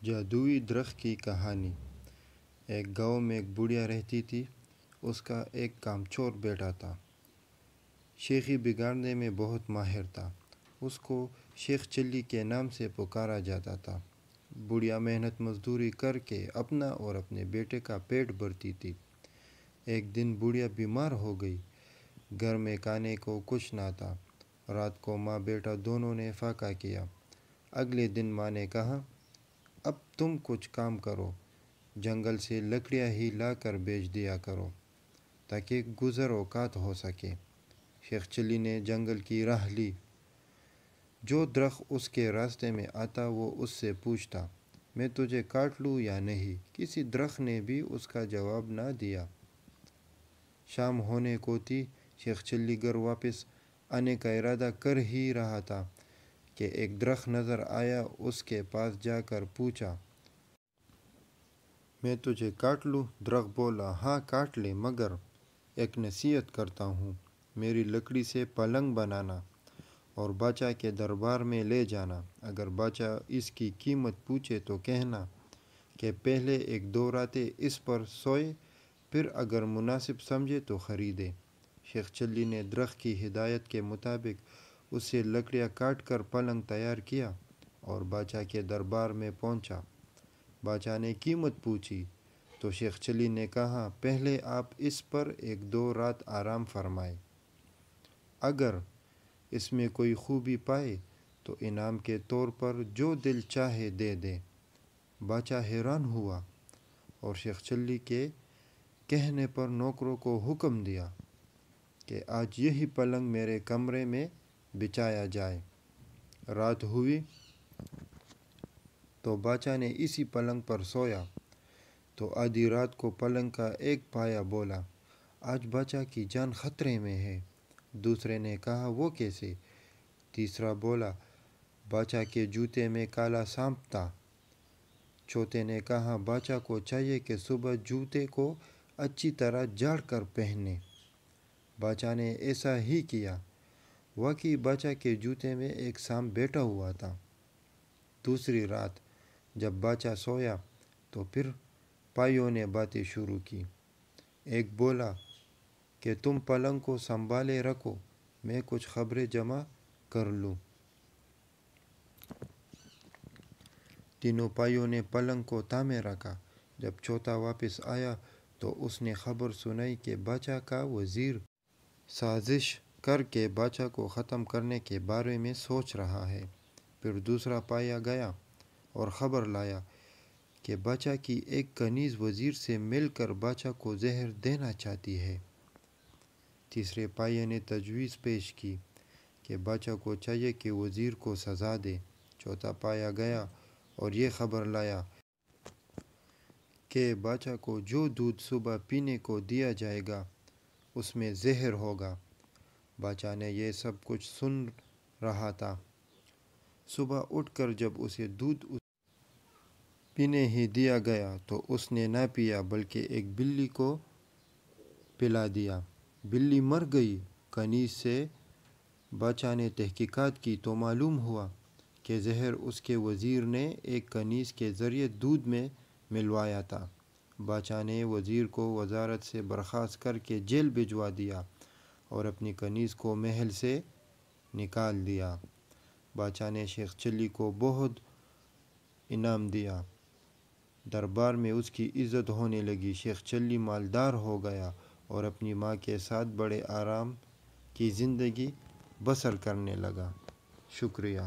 جادوئی درخت کی کہانی۔ ایک گاؤں میں ایک بڑھیا رہتی تھی۔ اس کا ایک کامچور بیٹا تھا۔ شیخی بگاڑنے میں بہت ماہر تھا۔ اس کو شیخ چلی کے نام سے پکارا جاتا تھا۔ بڑھیا محنت مزدوری کر کے اپنا اور اپنے بیٹے کا پیٹ بھرتی تھی۔ ایک دن بڑھیا بیمار ہو گئی۔ گھر میں کھانے کو کچھ نہ تھا۔ رات کو ماں بیٹا دونوں نے فاقہ کیا۔ اگلے دن ماں نے کہا، اب تم کچھ کام کرو، جنگل سے لکڑیاں ہی لا کر بیچ دیا کرو تاکہ گزر اوقات ہو سکے۔ شیخ چلی نے جنگل کی راہ لی۔ جو درخت اس کے راستے میں آتا وہ اس سے پوچھتا، میں تجھے کاٹ لوں یا نہیں؟ کسی درخت نے بھی اس کا جواب نہ دیا۔ شام ہونے کو تھی۔ شیخ چلی گھر واپس آنے کا ارادہ کر ہی رہا تھا کہ ایک درخت نظر آیا۔ اس کے پاس جا کر پوچھا، میں تجھے کاٹ لوں؟ درخت بولا، ہاں کاٹ لے، مگر ایک نصیحت کرتا ہوں، میری لکڑی سے پلنگ بنانا اور بادشاہ کے دربار میں لے جانا۔ اگر بادشاہ اس کی قیمت پوچھے تو کہنا کہ پہلے ایک دو راتیں اس پر سوئے، پھر اگر مناسب سمجھے تو خریدے۔ شیخ چلی نے درخت کی ہدایت کے مطابق اس سے لکڑیاں کاٹ کر پلنگ تیار کیا اور بادشاہ کے دربار میں پہنچا۔ بادشاہ نے قیمت پوچھی تو شیخ چلی نے کہا، پہلے آپ اس پر ایک دو رات آرام فرمائیں۔ اگر اس میں کوئی خوبی پائے تو انعام کے طور پر جو دل چاہے دے دیں۔ بادشاہ حیران ہوا اور شیخ چلی کے کہنے پر نوکروں کو حکم دیا کہ آج یہی پلنگ میرے کمرے میں بچھایا جائے۔ رات ہوئی تو بادشاہ نے اسی پلنگ پر سویا۔ تو آدھی رات کو پلنگ کا ایک پایا بولا، آج بادشاہ کی جان خطرے میں ہے۔ دوسرے نے کہا، وہ کیسے؟ تیسرا بولا، بادشاہ کے جوتے میں کالا سانپ تھا۔ چوتھے نے کہا، بادشاہ کو چاہیے کہ صبح جوتے کو اچھی طرح جھاڑ کر پہنے۔ بادشاہ نے ایسا ہی کیا۔ واقعی بادشاہ کے جوتے میں ایک سانپ بیٹھا ہوا تھا۔ دوسری رات جب بادشاہ سویا تو پھر پائیوں نے باتیں شروع کی۔ ایک بولا کہ تم پلنگ کو سنبھالے رکھو، میں کچھ خبریں جمع کر لوں۔ تینوں پائیوں نے پلنگ کو تھامے رکھا۔ جب چوتھا واپس آیا تو اس نے خبر سنائی کہ بادشاہ کا وزیر سازش کر کے بادشاہ کو ختم کرنے کے بارے میں سوچ رہا ہے۔ پھر دوسرا پایا گیا اور خبر لایا کہ بادشاہ کی ایک کنیز وزیر سے مل کر بادشاہ کو زہر دینا چاہتی ہے۔ تیسرے پائے نے تجویز پیش کی کہ بادشاہ کو چاہیے کہ وزیر کو سزا دے۔ چوتھا پایا گیا اور یہ خبر لایا کہ بادشاہ کو جو دودھ صبح پینے کو دیا جائے گا اس میں زہر ہوگا۔ بادشاہ نے یہ سب کچھ سن رہا تھا۔ صبح اٹھ کر جب اسے دودھ پینے ہی دیا گیا تو اس نے نہ پیا بلکہ ایک بلی کو پلا دیا۔ بلی مر گئی۔ کنیز سے بادشاہ نے تحقیقات کی تو معلوم ہوا کہ زہر اس کے وزیر نے ایک کنیز کے ذریعے دودھ میں ملوایا تھا۔ بادشاہ نے وزیر کو وزارت سے برخاست کر کے جیل بھجوا دیا اور اپنی کنیز کو محل سے نکال دیا۔ بادشاہ نے شیخ چلی کو بہت انعام دیا۔ دربار میں اس کی عزت ہونے لگی۔ شیخ چلی مالدار ہو گیا اور اپنی ماں کے ساتھ بڑے آرام کی زندگی بسر کرنے لگا۔ شکریہ۔